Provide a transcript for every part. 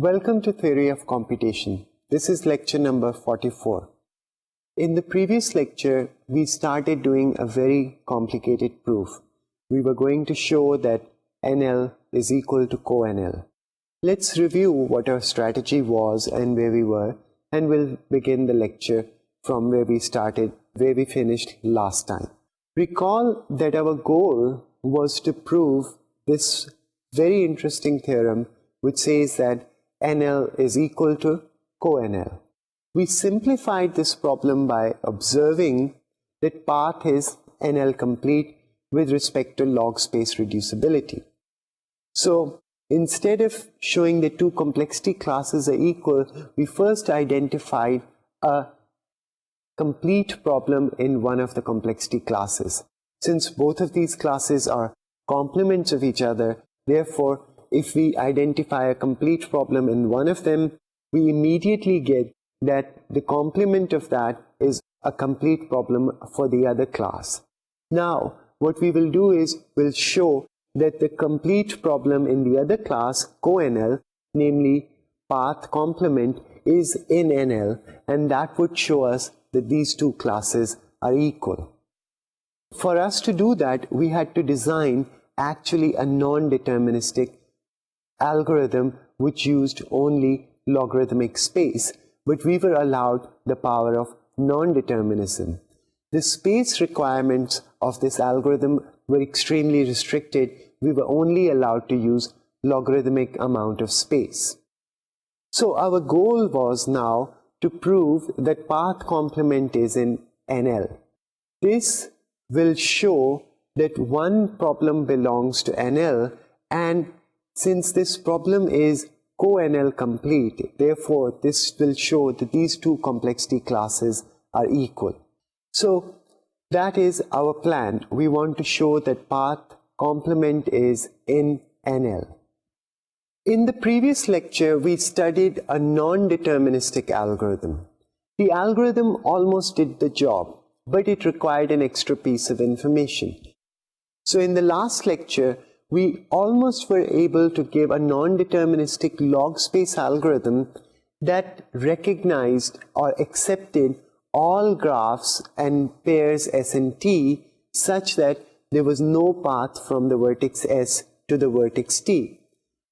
Welcome to Theory of Computation. This is lecture number 44. In the previous lecture, we started doing a very complicated proof. We were going to show that NL is equal to co-NL. Let's review what our strategy was and where we were, and we'll begin the lecture from where we started, where we finished last time. Recall that our goal was to prove this very interesting theorem which says that NL is equal to co-NL. We simplified this problem by observing that path is NL complete with respect to log space reducibility. So instead of showing that two complexity classes are equal, we first identified a complete problem in one of the complexity classes. Since both of these classes are complements of each other, therefore, if we identify a complete problem in one of them, we immediately get that the complement of that is a complete problem for the other class. Now, what we will do is we'll show that the complete problem in the other class, co-NL, namely path complement, is in NL, and that would show us that these two classes are equal. For us to do that, we had to design actually a non-deterministic algorithm which used only logarithmic space, but we were allowed the power of non-determinism. The space requirements of this algorithm were extremely restricted. We were only allowed to use logarithmic amount of space. So our goal was now to prove that path complement is in NL. This will show that one problem belongs to NL, and since this problem is co-NL complete, therefore this will show that these two complexity classes are equal. So that is our plan. We want to show that path complement is in NL. In the previous lecture, we studied a non-deterministic algorithm. The algorithm almost did the job, but it required an extra piece of information. So in the last lecture, we almost were able to give a non-deterministic log space algorithm that recognized or accepted all graphs and pairs S and T such that there was no path from the vertex S to the vertex T.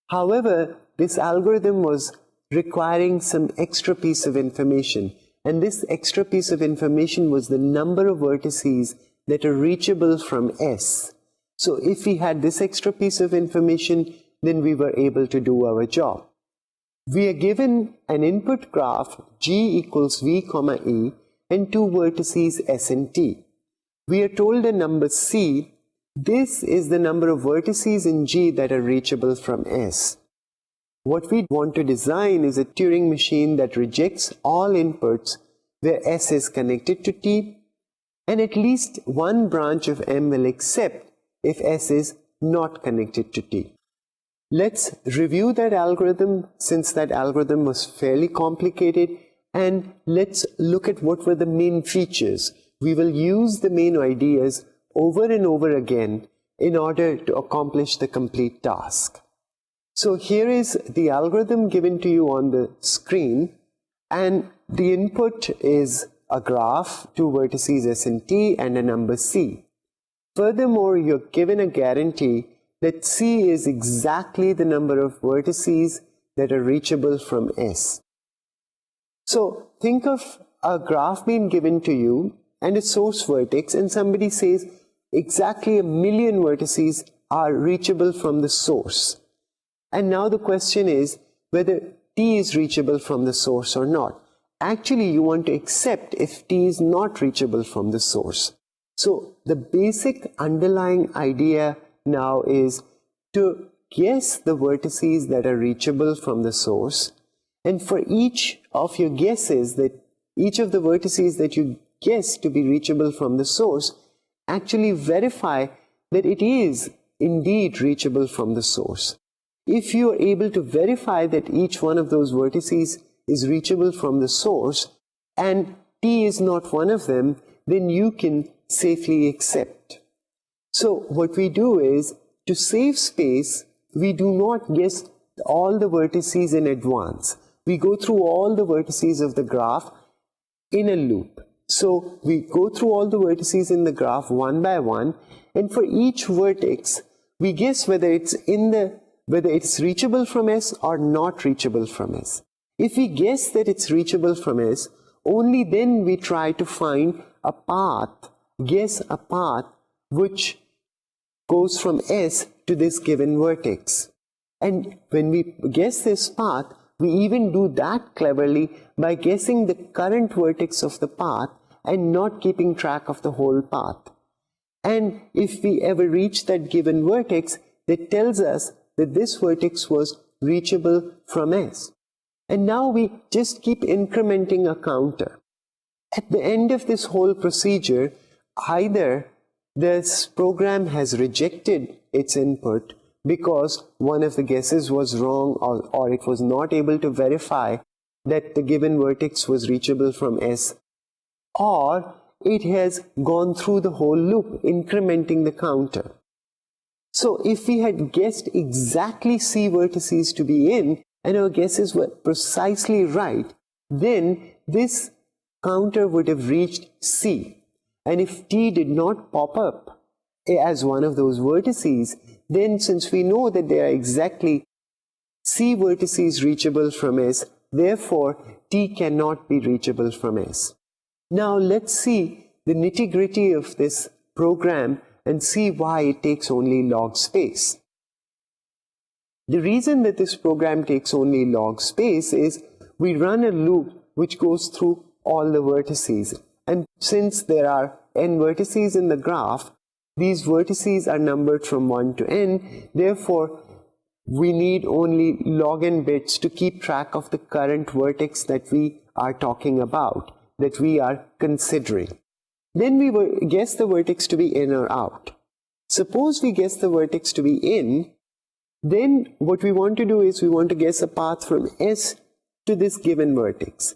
However, this algorithm was requiring some extra piece of information, and this extra piece of information was the number of vertices that are reachable from S. So if we had this extra piece of information, then we were able to do our job. We are given an input graph G equals V, E and two vertices S and T. We are told a number C. This is the number of vertices in G that are reachable from S. What we want to design is a Turing machine that rejects all inputs where S is connected to T, and at least one branch of M will accept if S is not connected to T. Let's review that algorithm, since that algorithm was fairly complicated, and let's look at what were the main features. We will use the main ideas over and over again in order to accomplish the complete task. So here is the algorithm given to you on the screen, and the input is a graph, two vertices S and T and a number C. Furthermore, you're given a guarantee that C is exactly the number of vertices that are reachable from S. So think of a graph being given to you and a source vertex, and somebody says exactly 1,000,000 vertices are reachable from the source. And now the question is whether T is reachable from the source or not. Actually, you want to accept if T is not reachable from the source. So the basic underlying idea now is to guess the vertices that are reachable from the source, and for each of your guesses, that each of the vertices that you guess to be reachable from the source, actually verify that it is indeed reachable from the source. If you are able to verify that each one of those vertices is reachable from the source and T is not one of them, then you can safely accept. So what we do is, to save space, we do not guess all the vertices in advance. We go through all the vertices of the graph in a loop. So we go through all the vertices in the graph one by one, and for each vertex we guess whether it's reachable from S or not reachable from S. If we guess that it's reachable from S, only then we try to find a path, guess a path which goes from S to this given vertex. And when we guess this path, we even do that cleverly by guessing the current vertex of the path and not keeping track of the whole path. And if we ever reach that given vertex, that tells us that this vertex was reachable from S. And now we just keep incrementing a counter. At the end of this whole procedure, either this program has rejected its input because one of the guesses was wrong, or it was not able to verify that the given vertex was reachable from S, or it has gone through the whole loop, incrementing the counter. So if we had guessed exactly C vertices to be in, and our guesses were precisely right, then this counter would have reached C. And if T did not pop up as one of those vertices, then since we know that there are exactly C vertices reachable from S, therefore T cannot be reachable from S. Now let's see the nitty-gritty of this program and see why it takes only log space. The reason that this program takes only log space is we run a loop which goes through all the vertices. And since there are n vertices in the graph, these vertices are numbered from 1 to n. Therefore, we need only log n bits to keep track of the current vertex that we are talking about, that we are considering. Then we guess the vertex to be in or out. Suppose we guess the vertex to be in, then what we want to do is we want to guess a path from S to this given vertex.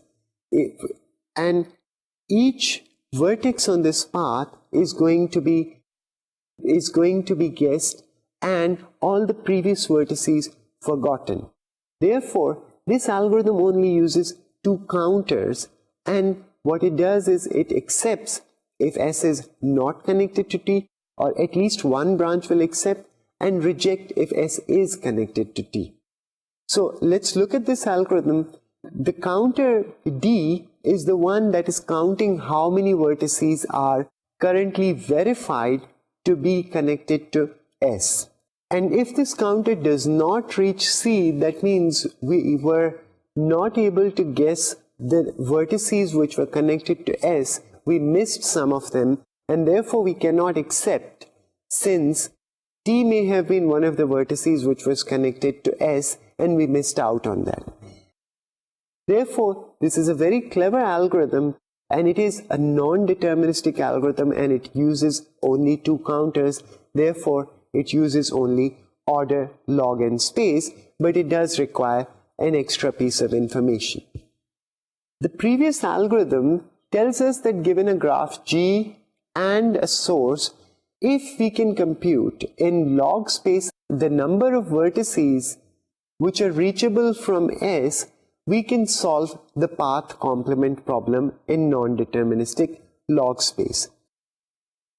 And each vertex on this path is going to be guessed and all the previous vertices forgotten. Therefore, this algorithm only uses two counters, and what it does is it accepts if S is not connected to T, or at least one branch will accept, and reject if S is connected to T. So let's look at this algorithm. The counter D is the one that is counting how many vertices are currently verified to be connected to S. And if this counter does not reach C, that means we were not able to guess the vertices which were connected to S. We missed some of them, and therefore we cannot accept, since T may have been one of the vertices which was connected to S and we missed out on that. Therefore, this is a very clever algorithm, and it is a non-deterministic algorithm, and it uses only two counters. Therefore, it uses only order log n space, but it does require an extra piece of information. The previous algorithm tells us that given a graph G and a source, if we can compute in log space the number of vertices which are reachable from S, we can solve the path complement problem in non-deterministic log space.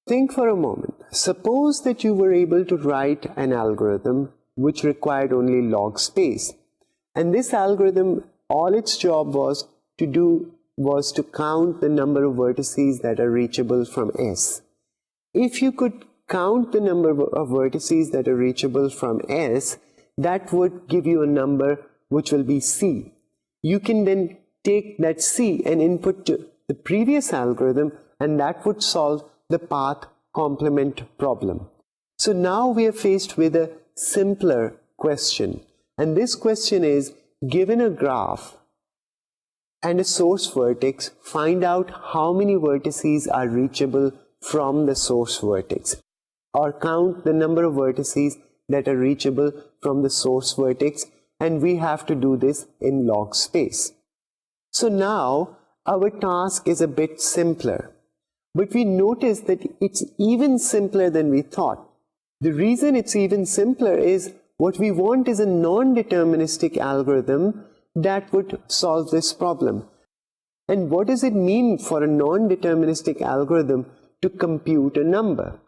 Think for a moment. Suppose that you were able to write an algorithm which required only log space, and this algorithm, all its job was to count the number of vertices that are reachable from S. If you could count the number of vertices that are reachable from S, that would give you a number which will be C. You can then take that C and input to the previous algorithm, and that would solve the path complement problem. So now we are faced with a simpler question, and this question is, given a graph and a source vertex, find out how many vertices are reachable from the source vertex, or count the number of vertices that are reachable from the source vertex, and we have to do this in log space. So now our task is a bit simpler, but we notice that it's even simpler than we thought. The reason it's even simpler is What we want is a non-deterministic algorithm that would solve this problem. And what does it mean for a non-deterministic algorithm to compute a number?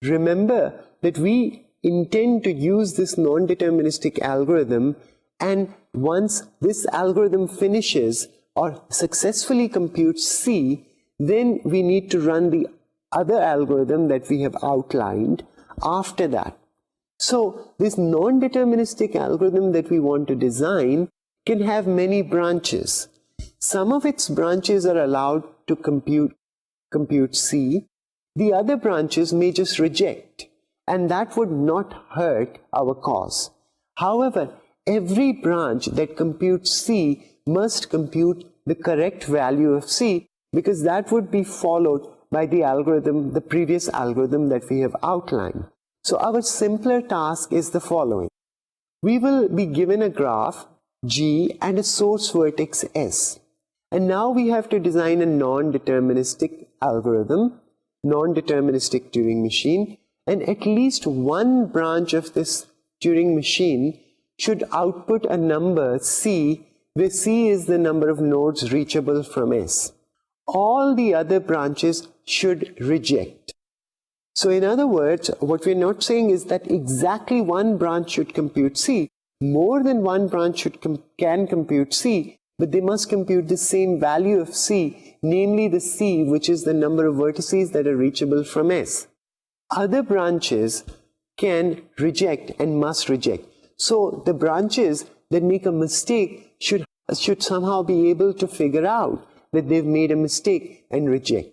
Remember that we intend to use this non-deterministic algorithm, and once this algorithm finishes or successfully computes C, then we need to run the other algorithm that we have outlined after that. So this non-deterministic algorithm that we want to design can have many branches. Some of its branches are allowed to compute C. The other branches may just reject, and that would not hurt our cause. However, every branch that computes C must compute the correct value of C, because that would be followed by the algorithm, the previous algorithm that we have outlined. So our simpler task is the following. We will be given a graph G and a source vertex S. And now we have to design a non-deterministic algorithm, non-deterministic Turing machine, and at least one branch of this Turing machine should output a number C, where C is the number of nodes reachable from S. All the other branches should reject. So in other words, what we're not saying is that exactly one branch should compute C. More than one branch can compute C, but they must compute the same value of C, namely the C, which is the number of vertices that are reachable from S. Other branches can reject and must reject. So the branches that make a mistake should somehow be able to figure out that they've made a mistake and reject.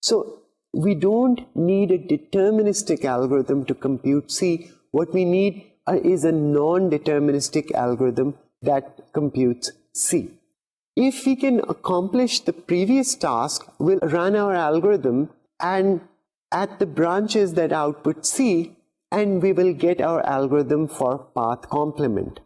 So we don't need a deterministic algorithm to compute C. What we need is a non-deterministic algorithm that computes C. If we can accomplish the previous task, we'll run our algorithm and at the branches that output C, and we will get our algorithm for path complement.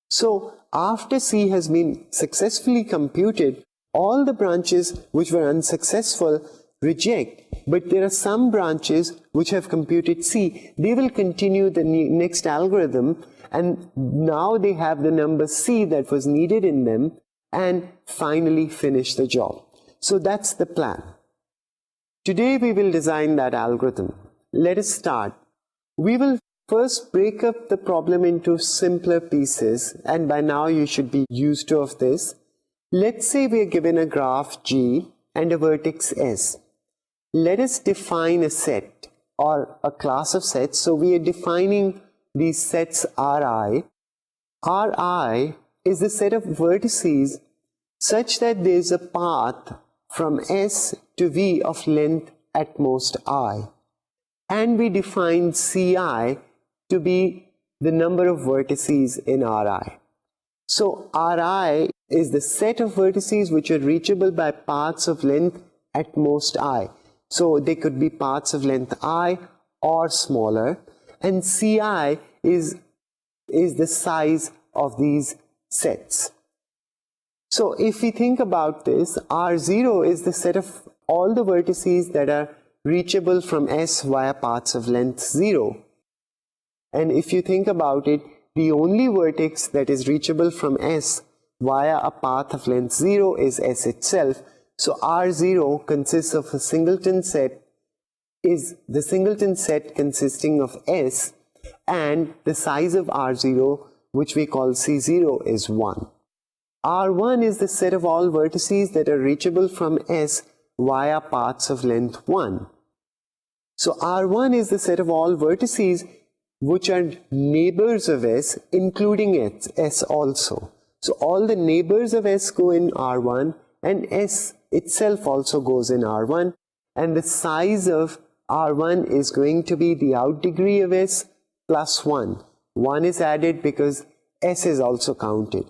So after C has been successfully computed, all the branches which were unsuccessful reject, but there are some branches which have computed C. They will continue the next algorithm, and now they have the number C that was needed in them and finally finish the job. So that's the plan. Today we will design that algorithm. Let us start. We will first break up the problem into simpler pieces, and by now you should be used to of this. Let's say we are given a graph G and a vertex S. Let us define a set or a class of sets. So we are defining these sets Ri. Ri is the set of vertices such that there is a path from S to V of length at most I. And we define Ci to be the number of vertices in Ri. So Ri is the set of vertices which are reachable by paths of length at most I. So they could be paths of length I or smaller, and Ci is the size of these sets. So if we think about this, R0 is the set of all the vertices that are reachable from S via paths of length 0. And if you think about it, the only vertex that is reachable from S via a path of length 0 is S itself. So R0 consists of a singleton set, is the singleton set consisting of S, and the size of R0, which we call C0, is 1. R1 is the set of all vertices that are reachable from S via paths of length 1. So R1 is the set of all vertices which are neighbors of S, including S also. So all the neighbors of S go in R1, and S itself also goes in R1, and the size of R1 is going to be the out degree of S plus 1. 1 is added because S is also counted.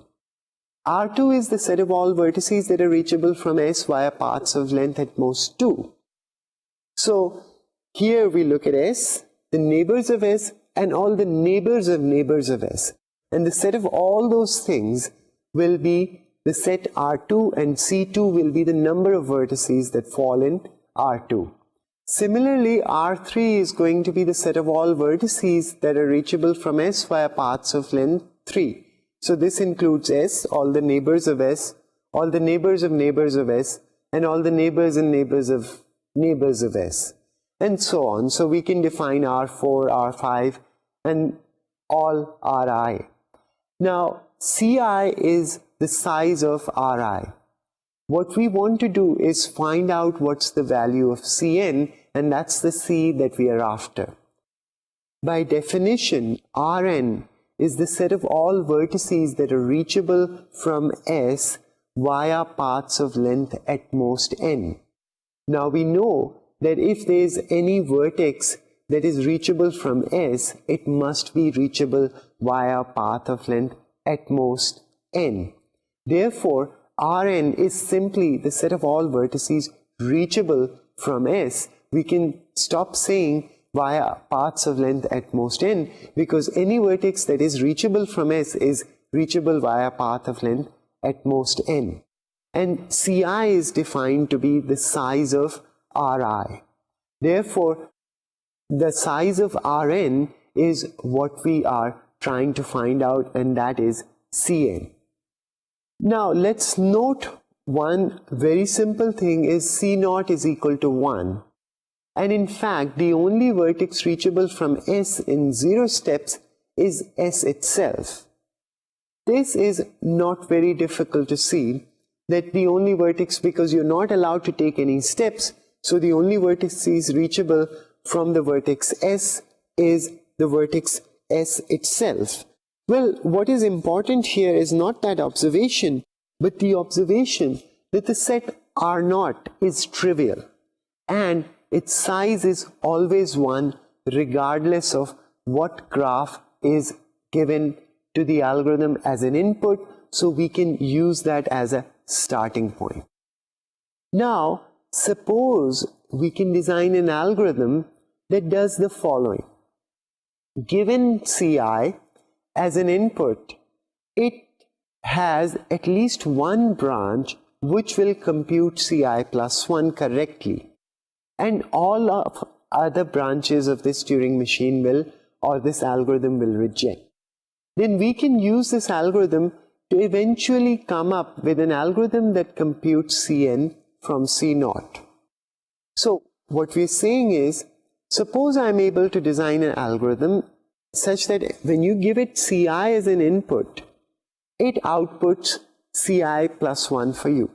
R2 is the set of all vertices that are reachable from S via paths of length at most 2. So here we look at S, the neighbors of S, and all the neighbors of S. And the set of all those things will be the set R2, and C2 will be the number of vertices that fall in R2. Similarly, R3 is going to be the set of all vertices that are reachable from S via paths of length 3. So this includes S, all the neighbors of S, all the neighbors of neighbors of S, and all the neighbors and neighbors of S, and so on. So we can define R4, R5, and all Ri. Now, Ci is the size of Ri. What we want to do is find out what's the value of Cn, and that's the C that we are after. By definition, Rn is the set of all vertices that are reachable from S via paths of length at most n. Now we know that if there is any vertex that is reachable from S, it must be reachable via path of length at most n. Therefore, Rn is simply the set of all vertices reachable from S. We can stop saying via paths of length at most n, because any vertex that is reachable from S is reachable via path of length at most n. And Ci is defined to be the size of Ri. Therefore, the size of Rn is what we are trying to find out, and that is Cn. Now, let's note one very simple thing is C0 is equal to 1. And in fact, the only vertex reachable from S in 0 steps is S itself. This is not very difficult to see, that the only vertex, because you're not allowed to take any steps, so the only vertex is reachable from the vertex S is the vertex S itself. Well, what is important here is not that observation, but the observation that the set R0 is trivial and its size is always 1 regardless of what graph is given to the algorithm as an input, so we can use that as a starting point. Now, suppose we can design an algorithm that does the following. Given Ci as an input, it has at least one branch which will compute Ci plus 1 correctly, and all of other branches of this Turing machine will, or this algorithm will reject. Then we can use this algorithm to eventually come up with an algorithm that computes Cn from C0. So what we're saying is, suppose I'm able to design an algorithm such that when you give it Ci as an input, it outputs Ci plus 1 for you.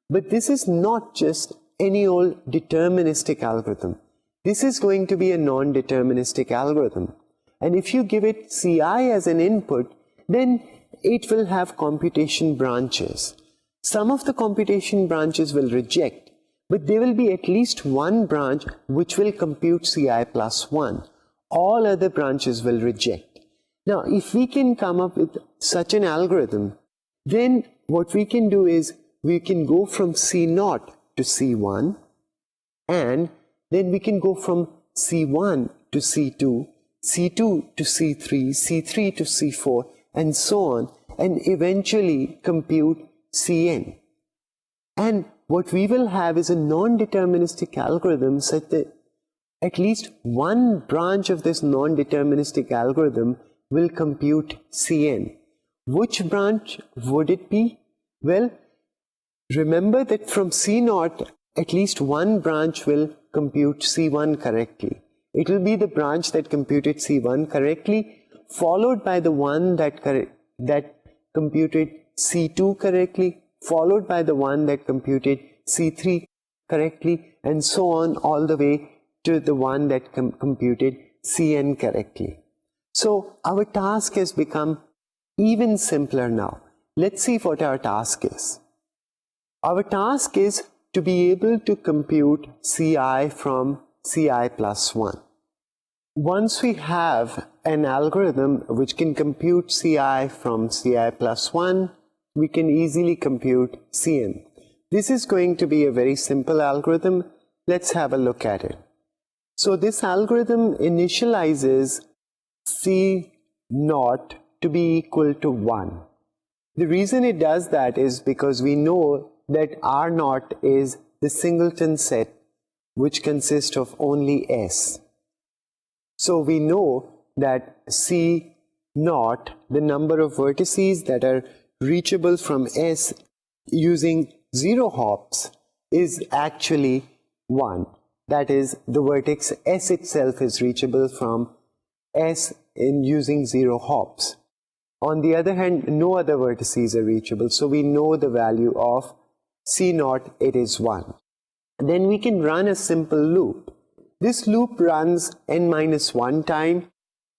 But this is not just any old deterministic algorithm. This is going to be a non-deterministic algorithm. And if you give it Ci as an input, then it will have computation branches. Some of the computation branches will reject, but there will be at least one branch which will compute Ci plus 1. All other branches will reject. Now, if we can come up with such an algorithm, then what we can do is we can go from C0 to C1, and then we can go from C1 to C2, C2 to C3, C3 to C4, and so on, and eventually compute Cn. And what we will have is a non-deterministic algorithm such that at least one branch of this non-deterministic algorithm will compute Cn. Which branch would it be? Well, remember that from C0, at least one branch will compute C1 correctly. It will be the branch that computed C1 correctly, followed by the one that computed C2 correctly, followed by the one that computed C3 correctly, and so on all the way to the one that computed Cn correctly. So our task has become even simpler now. Let's see what our task is. Our task is to be able to compute Ci from Ci plus 1. Once we have an algorithm which can compute Ci from Ci plus 1, we can easily compute Cn. This is going to be a very simple algorithm. Let's have a look at it. So this algorithm initializes C0 to be equal to 1. The reason it does that is because we know that R0 is the singleton set which consist of only S. So we know that C naught, the number of vertices that are reachable from S using 0 hops, is actually 1. That is, the vertex S itself is reachable from S in using 0 hops. On the other hand, no other vertices are reachable, so we know the value of C naught, it is 1. Then we can run a simple loop. This loop runs n-1 time,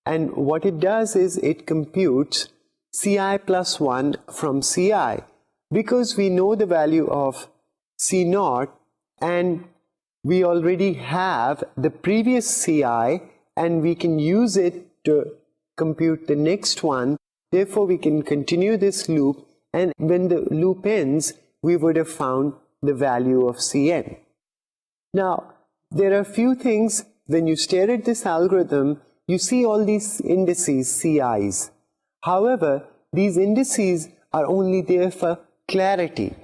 and what it does is it computes Ci plus 1 from Ci, because we know the value of C naught and we already have the previous Ci and we can use it to compute the next one. Therefore, we can continue this loop, and when the loop ends, we would have found the value of Cn. Now, there are a few things. When you stare at this algorithm, you see all these indices, Ci's. However, these indices are only there for clarity.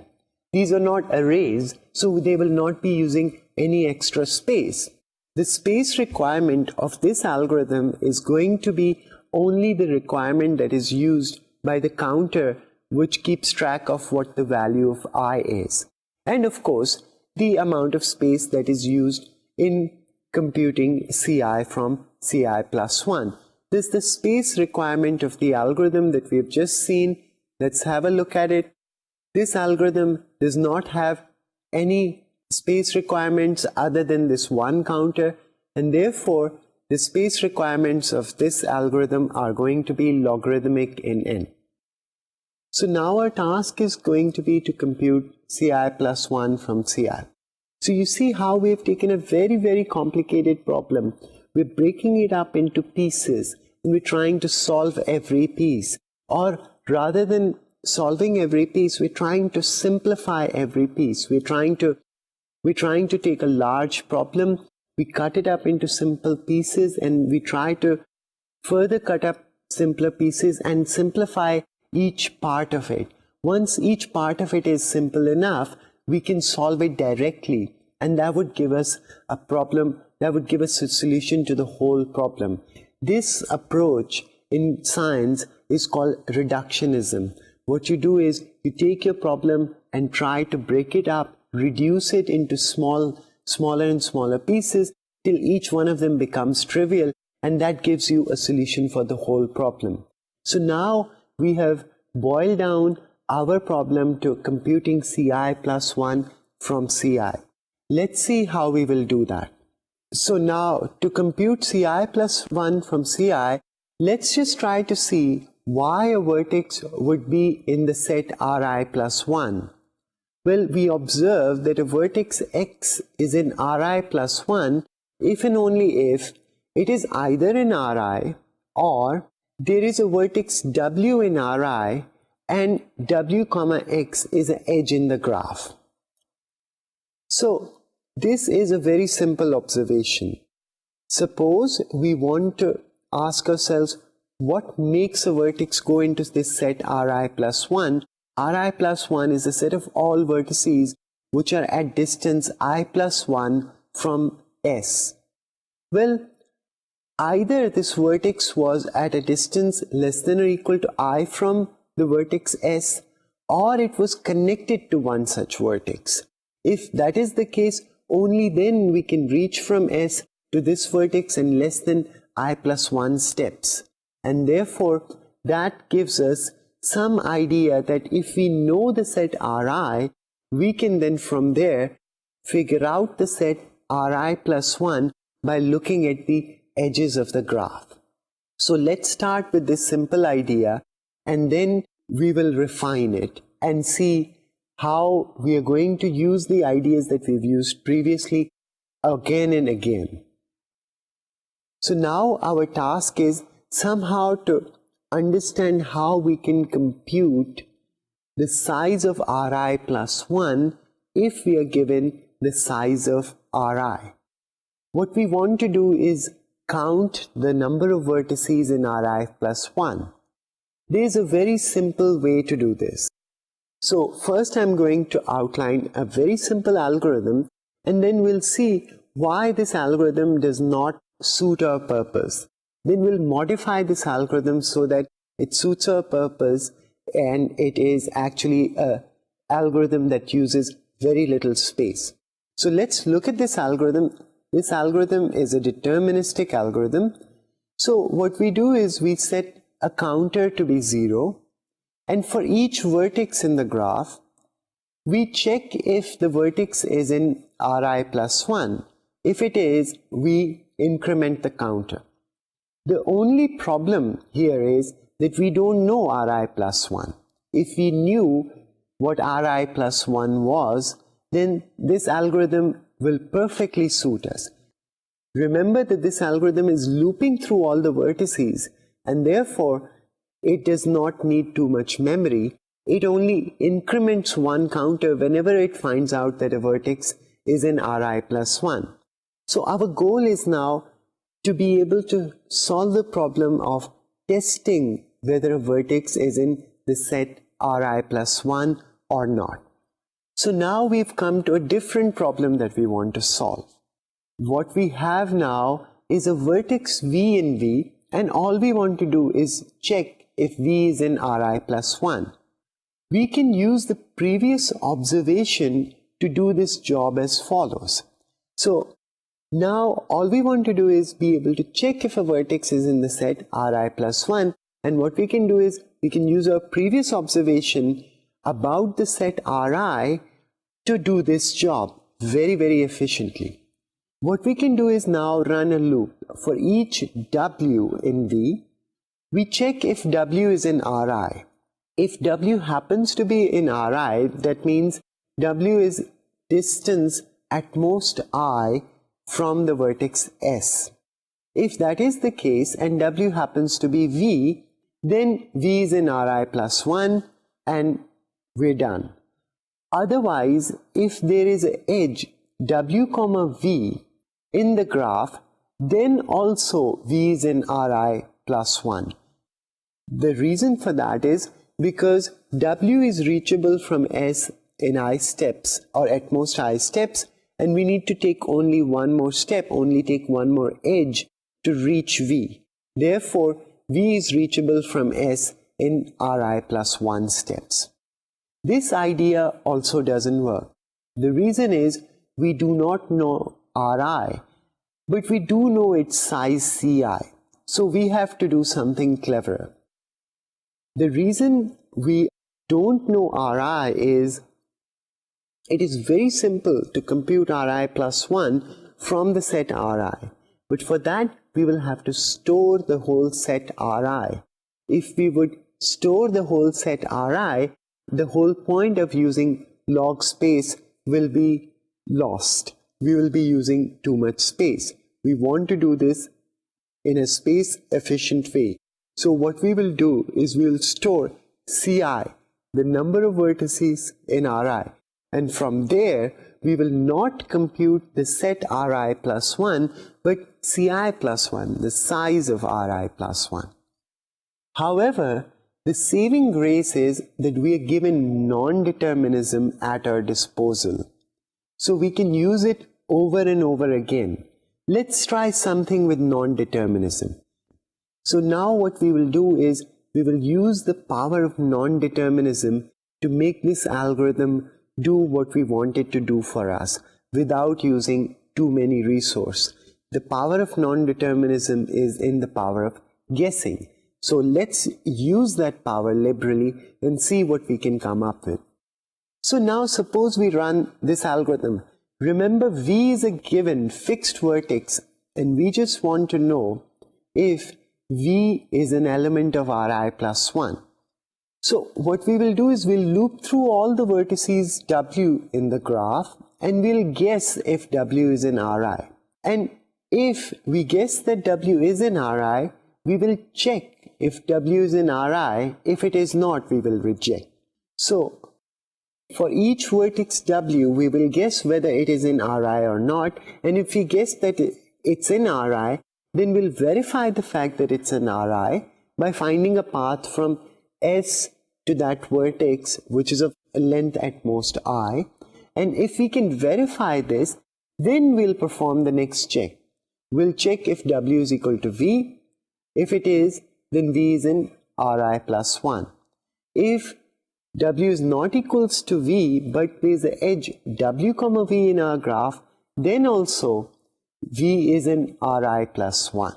These are not arrays, so they will not be using any extra space. The space requirement of this algorithm is going to be only the requirement that is used by the counter, which keeps track of what the value of I is. And of course, the amount of space that is used in computing Ci from Ci plus 1. This is the space requirement of the algorithm that we have just seen. Let's have a look at it. This algorithm does not have any space requirements other than this one counter, and therefore the space requirements of this algorithm are going to be logarithmic in n. So now our task is going to be to compute Ci plus 1 from Ci. So you see how we have taken a very complicated problem. We're breaking it up into pieces and we're trying to solve every piece. Or rather than solving every piece, we're trying to simplify every piece. We're trying to take a large problem, we cut it up into simple pieces, and we try to further cut up simpler pieces and simplify each part of it. Once each part of it is simple enough, we can solve it directly, and that would give us a problem, that would give us a solution to the whole problem. This approach in science is called reductionism. What you do is you take your problem and try to break it up, reduce it into smaller and smaller pieces till each one of them becomes trivial, and that gives you a solution for the whole problem. So now we have boiled down our problem to computing Ci plus 1 from Ci. Let's see how we will do that. So now to compute Ci plus 1 from Ci, let's just try to see why a vertex would be in the set Ri plus 1. Well, we observe that a vertex X is in Ri plus 1 if and only if it is either in Ri or there is a vertex W in Ri and W comma X is an edge in the graph. So this is a very simple observation. Suppose we want to ask ourselves what makes a vertex go into this set Ri plus 1. Ri plus 1 is a set of all vertices which are at distance I plus 1 from S. Well, either this vertex was at a distance less than or equal to I from the vertex S, or it was connected to one such vertex. If that is the case, only then we can reach from S to this vertex in less than I plus 1 steps. And therefore, that gives us some idea that if we know the set Ri, we can then from there figure out the set Ri plus 1 by looking at the edges of the graph. So let's start with this simple idea, and then we will refine it and see how we are going to use the ideas that we've used previously again and again. So now our task is somehow to understand how we can compute the size of Ri plus 1 if we are given the size of Ri. What we want to do is count the number of vertices in Ri plus 1. There is a very simple way to do this. So first I'm going to outline a very simple algorithm, and then we'll see why this algorithm does not suit our purpose. Then we'll modify this algorithm so that it suits our purpose and it is actually an algorithm that uses very little space. So let's look at this algorithm. This algorithm is a deterministic algorithm. So what we do is we set a counter to be 0, and for each vertex in the graph, we check if the vertex is in Ri plus 1. If it is, we increment the counter. The only problem here is that we don't know Ri plus 1. If we knew what Ri plus 1 was, then this algorithm will perfectly suit us. Remember that this algorithm is looping through all the vertices, and therefore it does not need too much memory. It only increments one counter whenever it finds out that a vertex is in Ri plus 1. So our goal is now to be able to solve the problem of testing whether a vertex is in the set Ri plus 1 or not. So now we've come to a different problem that we want to solve. What we have now is a vertex v in V, and all we want to do is check if V is in Ri plus 1. We can use the previous observation to do this job as follows. So now all we want to do is be able to check if a vertex is in the set Ri plus 1, and what we can do is we can use our previous observation about the set Ri to do this job very, very efficiently. What we can do is now run a loop. For each W in V, we check if W is in Ri. If W happens to be in Ri, that means W is distance at most I from the vertex S. If that is the case and W happens to be V, then V is in Ri plus 1 and we're done. Otherwise, if there is an edge W comma V in the graph, then also V is in Ri plus 1. The reason for that is because W is reachable from S in I steps or at most I steps, and we need to take only one more step, only take one more edge to reach V. Therefore, V is reachable from S in Ri plus 1 steps. This idea also doesn't work. The reason is we do not know Ri, but we do know its size Ci. So we have to do something cleverer. The reason we don't know Ri is it is very simple to compute Ri plus 1 from the set Ri. But for that, we will have to store the whole set Ri. If we would store the whole set Ri, the whole point of using log space will be lost. We will be using too much space. We want to do this in a space efficient way. So what we will do is we will store Ci, the number of vertices in Ri, and from there we will not compute the set Ri plus 1, but Ci plus 1, the size of Ri plus 1. However, the saving grace is that we are given non-determinism at our disposal. So we can use it over and over again. Let's try something with non-determinism. So now what we will do is we will use the power of non-determinism to make this algorithm do what we want it to do for us without using too many resources. The power of non-determinism is in the power of guessing. So let's use that power liberally and see what we can come up with. So now suppose we run this algorithm. Remember, V is a given fixed vertex, and we just want to know if V is an element of Ri plus 1. So what we will do is we'll loop through all the vertices W in the graph, and we'll guess if W is in Ri. And if we guess that W is in Ri, we will check if W is in Ri. If it is not, we will reject. So for each vertex W, we will guess whether it is in Ri or not, and if we guess that it's in Ri, then we'll verify the fact that it's in Ri by finding a path from S to that vertex, which is of length at most I. And if we can verify this, Then we'll perform the next check. We'll check if W is equal to V. If it is, then V is in Ri plus 1. If W is not equals to V, but there is the edge W comma V in our graph, then also V is in Ri plus 1.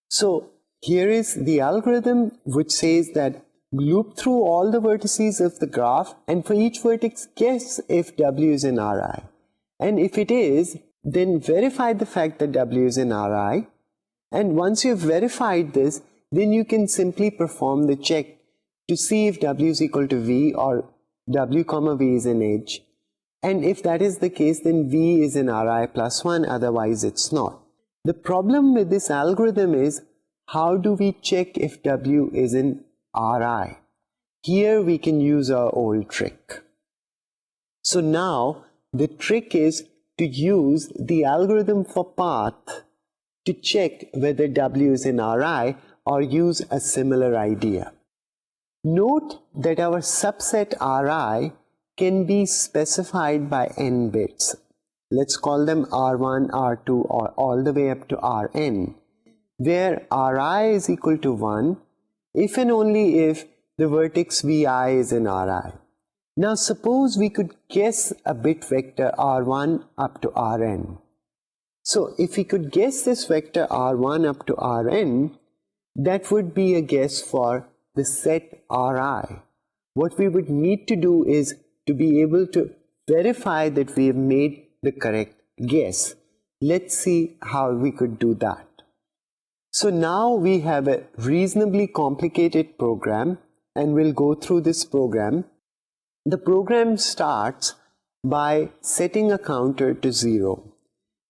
So here is the algorithm which says that loop through all the vertices of the graph, and for each vertex guess if W is in Ri. And if it is, then verify the fact that W is in Ri. And once you've verified this, then you can simply perform the check to see if W is equal to V or W comma V is in edge. And if that is the case, then V is in Ri plus 1, otherwise it's not. The problem with this algorithm is, how do we check if W is in Ri? Here we can use our old trick. So now the trick is to use the algorithm for path to check whether W is in Ri, or use a similar idea. Note that our subset Ri can be specified by n bits. Let's call them R1, R2, or all the way up to Rn, where Ri is equal to 1 if and only if the vertex Vi is in Ri. Now suppose we could guess a bit vector R1 up to Rn. So if we could guess this vector R1 up to Rn, that would be a guess for the set Ri. What we would need to do is to be able to verify that we have made the correct guess. Let's see how we could do that. So now we have a reasonably complicated program, and we'll go through this program. The program starts by setting a counter to 0.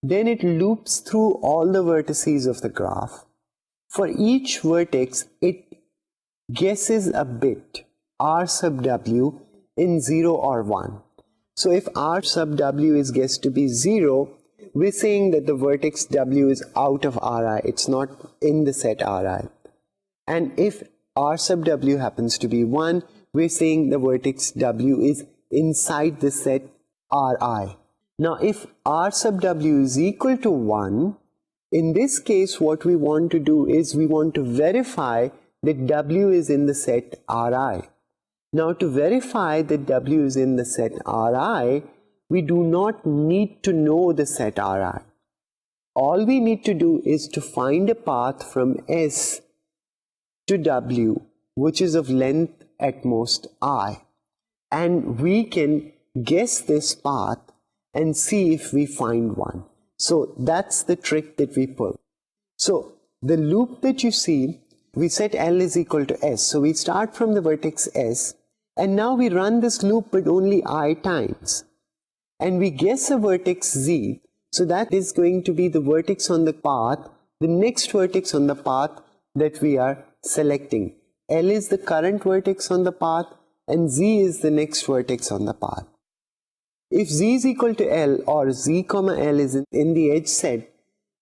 Then it loops through all the vertices of the graph. For each vertex, it guesses a bit, R sub W, in 0 or 1. So if R sub W is guessed to be 0, we're saying that the vertex W is out of Ri, it's not in the set Ri. And if R sub W happens to be 1, we're saying the vertex W is inside the set Ri. Now if R sub W is equal to 1, in this case what we want to do is we want to verify that W is in the set Ri. Now to verify that W is in the set Ri, we do not need to know the set Ri. All we need to do is to find a path from S to W which is of length at most I, and we can guess this path and see if we find one. So that's the trick that we pull. So the loop that you see, we set L is equal to S. So we start from the vertex S, and now we run this loop but only I times. And we guess a vertex Z. So that is going to be the vertex on the path, the next vertex on the path that we are selecting. L is the current vertex on the path, and Z is the next vertex on the path. If Z is equal to L, or Z comma L is in the edge set,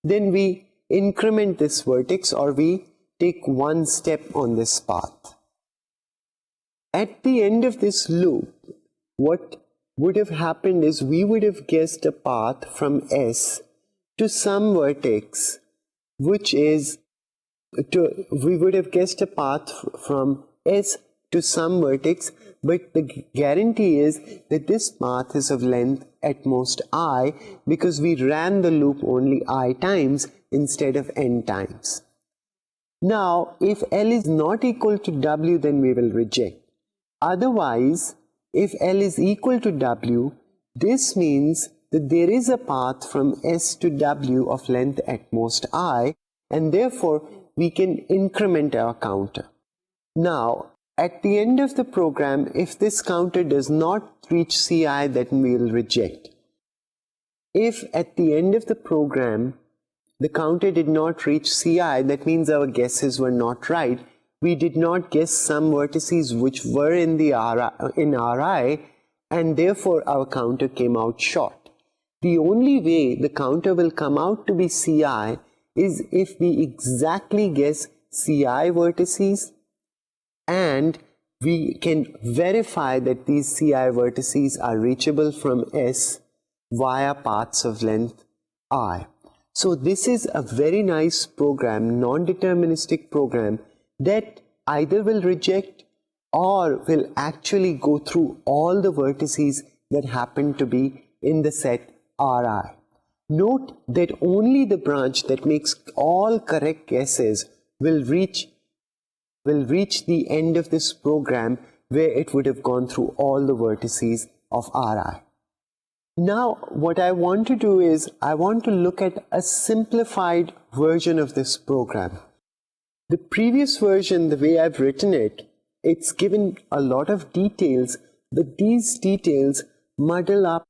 then we increment this vertex, or we take one step on this path. At the end of this loop, what would have happened is we would have guessed a path from S to some vertex, which is we would have guessed a path from S to some vertex, but the guarantee is that this path is of length at most I, because we ran the loop only I times instead of n times. Now if L is not equal to W, then we will reject. Otherwise, if L is equal to W, this means that there is a path from S to W of length at most I, and therefore we can increment our counter. Now, at the end of the program, if this counter does not reach CI, then we will reject. If at the end of the program, the counter did not reach CI, that means our guesses were not right. We did not guess some vertices which were in Ri, and therefore our counter came out short. The only way the counter will come out to be CI is if we exactly guess CI vertices, and we can verify that these CI vertices are reachable from S via paths of length I. So this is a very nice program, non-deterministic program, that either will reject or will actually go through all the vertices that happen to be in the set Ri. Note that only the branch that makes all correct guesses will reach the end of this program, where it would have gone through all the vertices of Ri. Now, what I want to do is, I want to look at a simplified version of this program. The previous version, the way I've written it, it's given a lot of details, but these details muddle up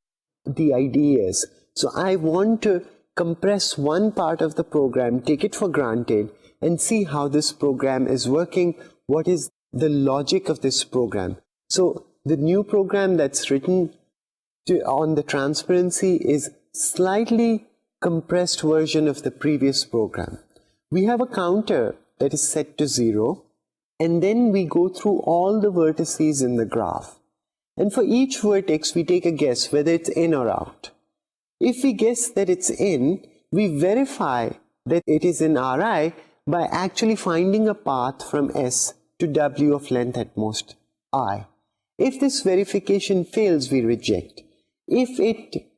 the ideas. So I want to compress one part of the program, take it for granted, and see how this program is working, what is the logic of this program. So the new program that's written on the transparency is slightly compressed version of the previous program. We have a counter that is set to 0, and then we go through all the vertices in the graph. And for each vertex, we take a guess whether it's in or out. If we guess that it's in, we verify that it is in Ri by actually finding a path from S to W of length at most I. If this verification fails, we reject. If it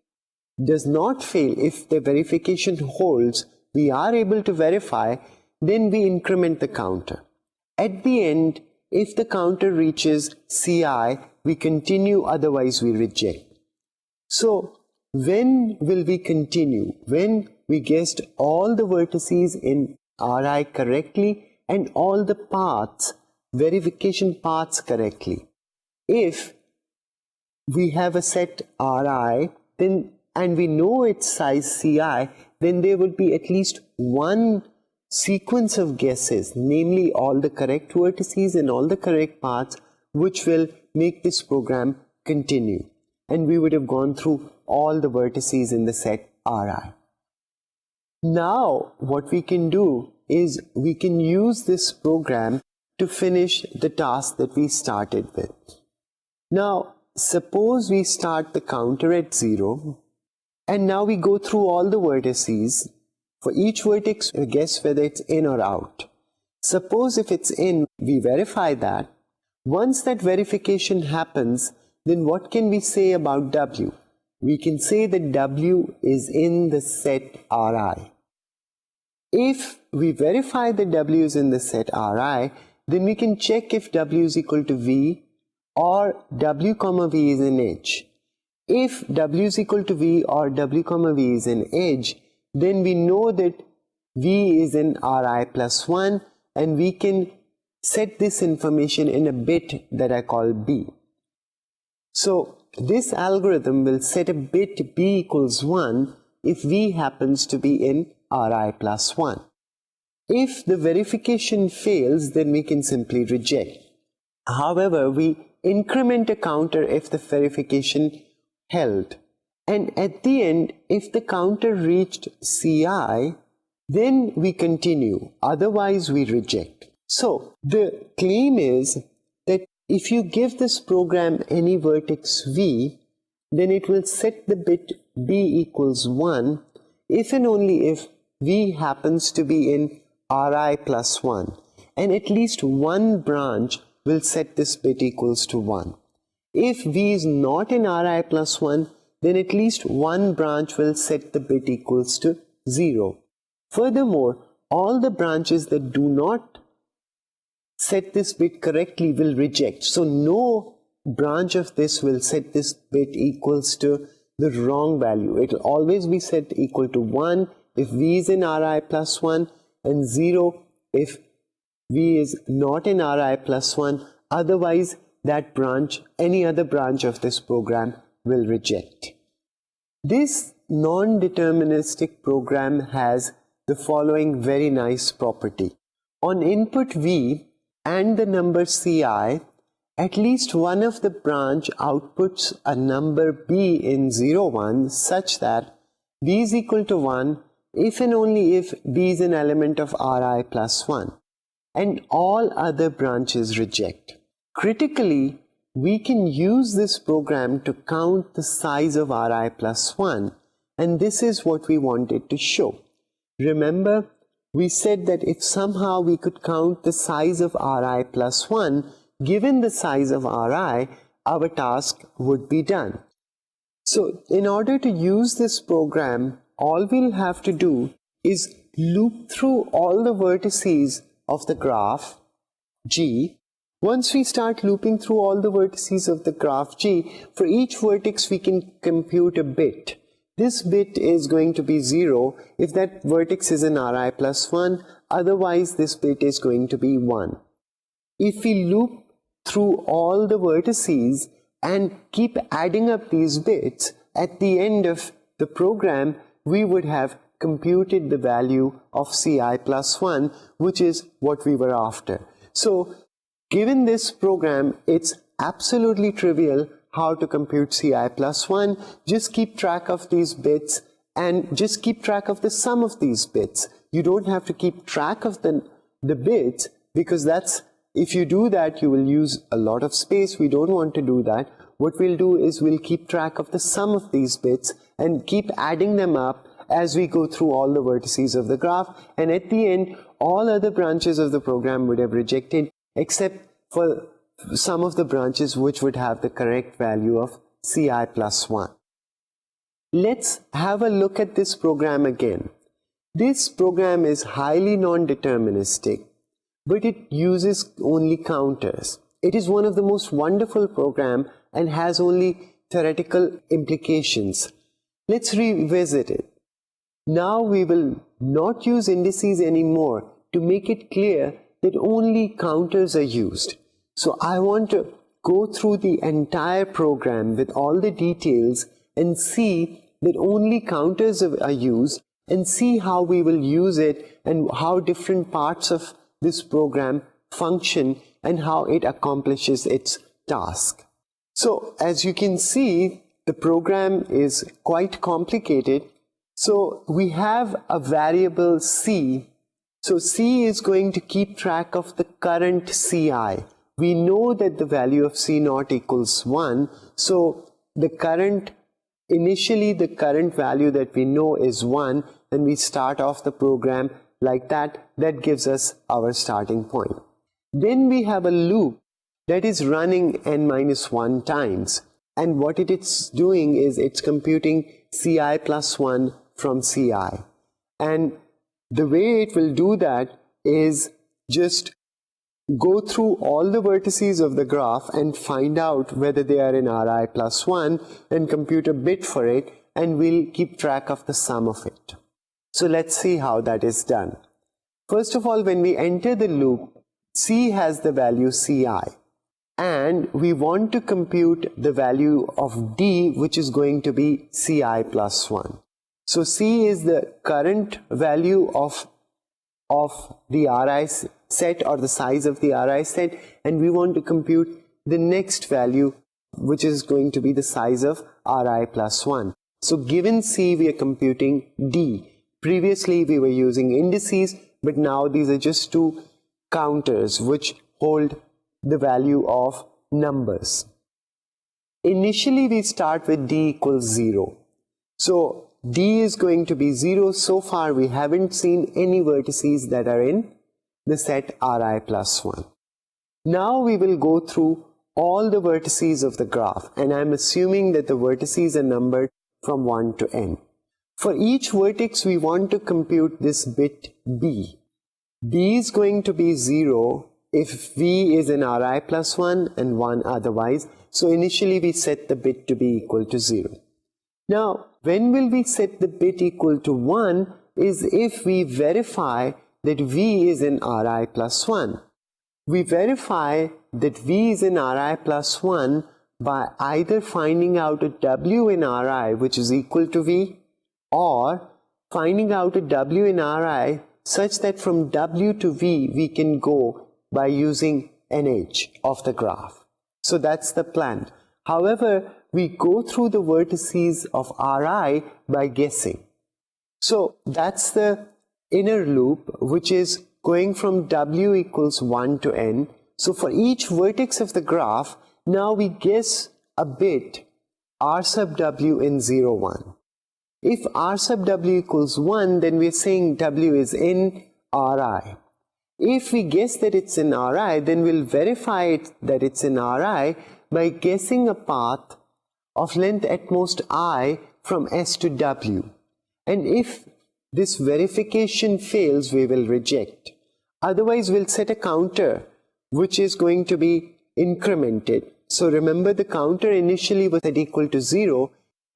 does not fail, if the verification holds, we are able to verify, then we increment the counter. At the end, if the counter reaches Ci, we continue, otherwise we reject. So, when will we continue? When we guessed all the vertices in Ri correctly and all the paths, verification paths correctly. If we have a set Ri, then, and we know its size Ci, then there would be at least one sequence of guesses, namely all the correct vertices and all the correct paths, which will make this program continue. And we would have gone through all the vertices in the set Ri. Now, what we can do is we can use this program to finish the task that we started with. Now, suppose we start the counter at 0, and now we go through all the vertices. For each vertex, we guess whether it's in or out. Suppose if it's in, we verify that. Once that verification happens, then what can we say about W? We can say that W is in the set Ri. If we verify that W is in the set Ri, then we can check if W is equal to V or W comma V is an edge. If W is equal to V or W comma V is an edge, then we know that V is in Ri plus 1, and we can set this information in a bit that I call B. So this algorithm will set a bit B equals 1 if V happens to be in Ri plus 1. If the verification fails, then we can simply reject. However, we increment a counter if the verification held. And at the end, if the counter reached Ci, then we continue. Otherwise, we reject. So the claim is that if you give this program any vertex V, then it will set the bit B equals 1 if and only if V happens to be in Ri plus 1. And at least one branch will set this bit equals to 1. If V is not in Ri plus 1, then at least one branch will set the bit equals to 0. Furthermore, all the branches that do not set this bit correctly will reject. So no branch of this will set this bit equals to the wrong value. It will always be set equal to 1 if V is in Ri plus 1 and 0 if V is not in Ri plus 1. Otherwise, that branch, any other branch of this program will reject. This non-deterministic program has the following very nice property. On input V and the number Ci, at least one of the branch outputs a number B in 0, 1 such that B is equal to 1 if and only if B is an element of Ri plus 1, and all other branches reject. Critically, we can use this program to count the size of Ri plus 1, and this is what we wanted to show. Remember, we said that if somehow we could count the size of Ri plus 1, given the size of Ri, our task would be done. So in order to use this program, all we'll have to do is loop through all the vertices of the graph G. Once we start looping through all the vertices of the graph G, for each vertex we can compute a bit. This bit is going to be 0 if that vertex is in Ri plus 1, otherwise this bit is going to be 1. If we loop through all the vertices and keep adding up these bits, at the end of the program we would have computed the value of Ci plus 1, which is what we were after. So given this program, it's absolutely trivial how to compute Ci plus 1. Just keep track of these bits and just keep track of the sum of these bits. You don't have to keep track of the bits, because if you do that, you will use a lot of space. We don't want to do that. What we'll do is we'll keep track of the sum of these bits and keep adding them up as we go through all the vertices of the graph, and at the end all other branches of the program would have rejected except for some of the branches which would have the correct value of Ci plus 1. Let's have a look at this program again. This program is highly non-deterministic, but it uses only counters. It is one of the most wonderful programs and has only theoretical implications. Let's revisit it. Now we will not use indices anymore to make it clear that only counters are used. So I want to go through the entire program with all the details and see that only counters are used, and see how we will use it and how different parts of this program function and how it accomplishes its task. So as you can see, the program is quite complicated. So we have a variable C. So C is going to keep track of the current Ci. We know that the value of C0 equals 1. So initially the current value that we know is 1, and we start off the program like that. That gives us our starting point. Then we have a loop that is running n-1 times. And what it is doing is it's computing Ci plus 1 from Ci, and the way it will do that is just go through all the vertices of the graph and find out whether they are in Ri plus 1 and compute a bit for it, and we'll keep track of the sum of it. So let's see how that is done. First of all, when we enter the loop, C has the value Ci, and we want to compute the value of D, which is going to be Ci plus 1. So C is the current value of the Ri set, or the size of the Ri set, and we want to compute the next value, which is going to be the size of Ri plus 1. So given C, we are computing D. Previously we were using indices, but now these are just two counters which hold the value of numbers. Initially we start with D equals 0. So D is going to be 0. So far we haven't seen any vertices that are in the set Ri plus 1. Now we will go through all the vertices of the graph, and I'm assuming that the vertices are numbered from 1 to n. For each vertex we want to compute this bit B. B is going to be 0 if V is in Ri plus 1 and 1 otherwise. So initially we set the bit to be equal to 0. Now, when will we set the bit equal to 1 is if we verify that V is in Ri plus 1. We verify that V is in Ri plus 1 by either finding out a W in Ri which is equal to V, or finding out a W in Ri such that from W to V we can go by using NH of the graph. So that's the plan. However, we go through the vertices of Ri by guessing. So that's the inner loop, which is going from W equals 1 to n. So for each vertex of the graph, now we guess a bit r sub w in 0, 1. If r sub w equals 1, then we're saying w is in Ri. If we guess that it's in Ri, then we'll verify that it's in Ri by guessing a path of length at most I from S to W. And if this verification fails, we will reject. Otherwise, we'll set a counter which is going to be incremented. So remember, the counter initially was set equal to 0,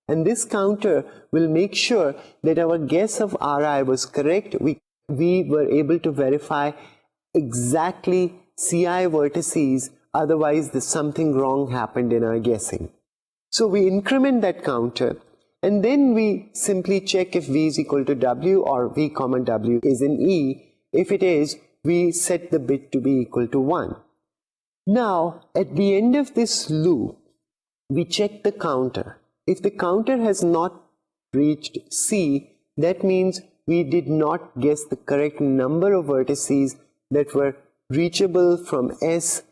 and this counter will make sure that our guess of Ri was correct. We were able to verify exactly Ci vertices, otherwise there's something wrong happened in our guessing. So we increment that counter, and then we simply check if v is equal to w or v comma w is in E. If it is, we set the bit to be equal to 1. Now, at the end of this loop, we check the counter. If the counter has not reached C, that means we did not guess the correct number of vertices that were reachable from S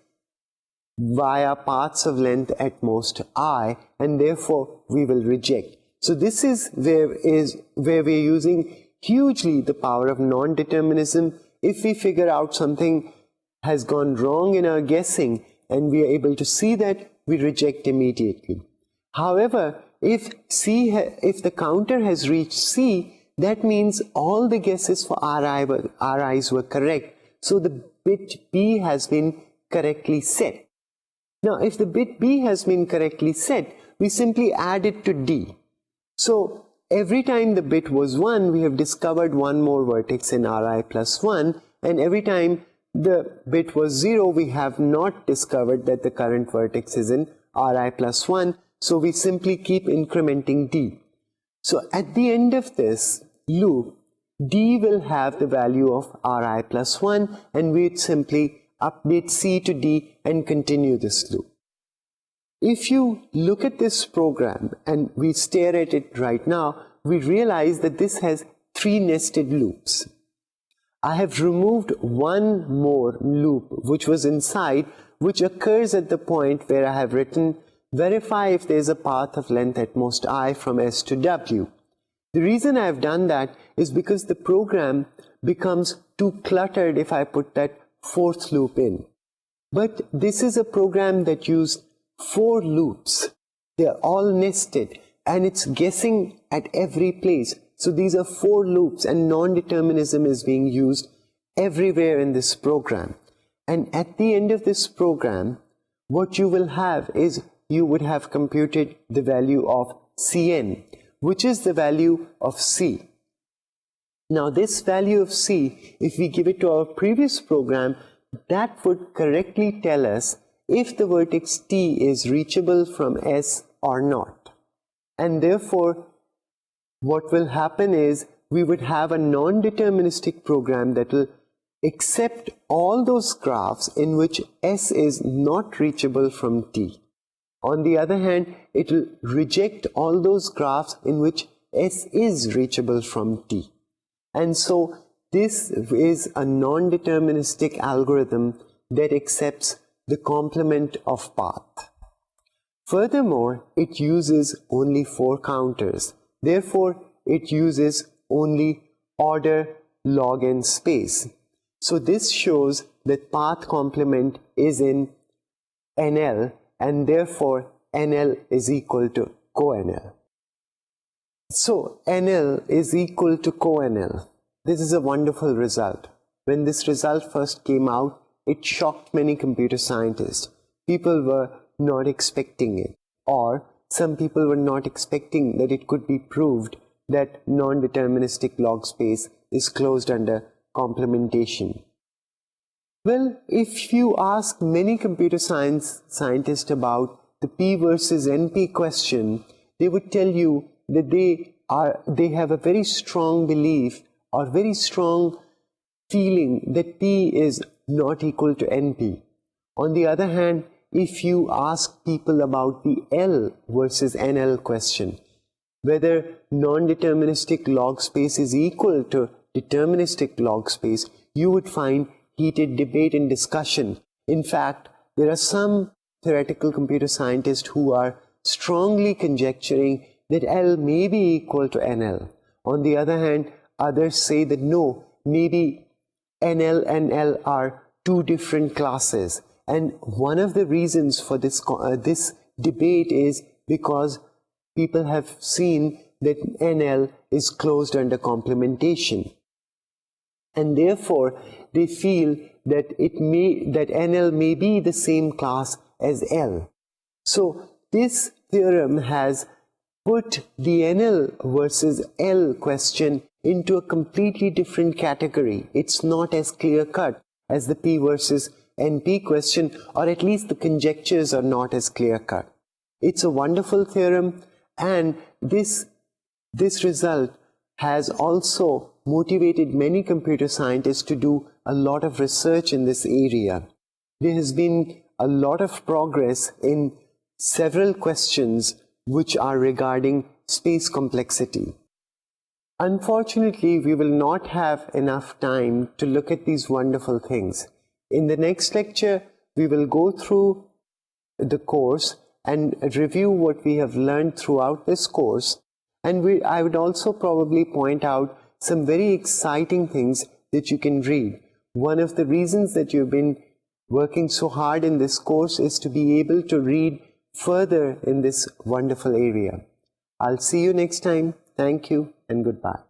via paths of length at most I, and therefore we will reject. So this is where we're using hugely the power of non-determinism. If we figure out something has gone wrong in our guessing and we are able to see that, we reject immediately. However, if the counter has reached C, that means all the guesses for Ri's were correct. So the bit B has been correctly set. Now, if the bit B has been correctly set, we simply add it to D. So every time the bit was 1, we have discovered one more vertex in Ri plus 1, and every time the bit was 0, we have not discovered that the current vertex is in Ri plus 1, so we simply keep incrementing D. So at the end of this loop, D will have the value of Ri plus 1, and we'd simply update C to D and continue this loop. If you look at this program and we stare at it right now, we realize that this has 3 nested loops. I have removed one more loop which was inside, which occurs at the point where I have written verify if there is a path of length at most I from S to W. The reason I have done that is because the program becomes too cluttered if I put that 4th loop in. But this is a program that used 4 loops. They are all nested and it's guessing at every place. So these are 4 loops, and non-determinism is being used everywhere in this program. And at the end of this program, what you will have is you would have computed the value of Cn, which is the value of C. Now this value of C, if we give it to our previous program, that would correctly tell us if the vertex T is reachable from S or not. And therefore, what will happen is we would have a non-deterministic program that will accept all those graphs in which S is not reachable from T. On the other hand, it will reject all those graphs in which S is reachable from T. And so this is a non-deterministic algorithm that accepts the complement of path. Furthermore, it uses only 4 counters. Therefore, it uses only order, log, and space. So this shows that path complement is in NL, and therefore NL is equal to co-NL. So NL is equal to co-NL. This is a wonderful result. When this result first came out, it shocked many computer scientists. People were not expecting it, or some people were not expecting that it could be proved that non-deterministic log space is closed under complementation. Well, if you ask many computer science scientists about the P versus NP question, they would tell you that they have a very strong belief or very strong feeling that P is not equal to NP. On the other hand, if you ask people about the L versus NL question, whether non-deterministic log space is equal to deterministic log space, you would find heated debate and discussion. In fact, there are some theoretical computer scientists who are strongly conjecturing that L may be equal to NL. On the other hand, others say that no, maybe NL and L are two different classes. And one of the reasons for this debate is because people have seen that NL is closed under complementation. And therefore, they feel that NL may be the same class as L. So this theorem has put the NL versus L question into a completely different category. It's not as clear-cut as the P versus NP question, or at least the conjectures are not as clear-cut. It's a wonderful theorem, and this result has also motivated many computer scientists to do a lot of research in this area. There has been a lot of progress in several questions which are regarding space complexity. Unfortunately, we will not have enough time to look at these wonderful things. In the next lecture, we will go through the course and review what we have learned throughout this course. And I would also probably point out some very exciting things that you can read. One of the reasons that you've been working so hard in this course is to be able to read further in this wonderful area. I'll see you next time. Thank you and goodbye.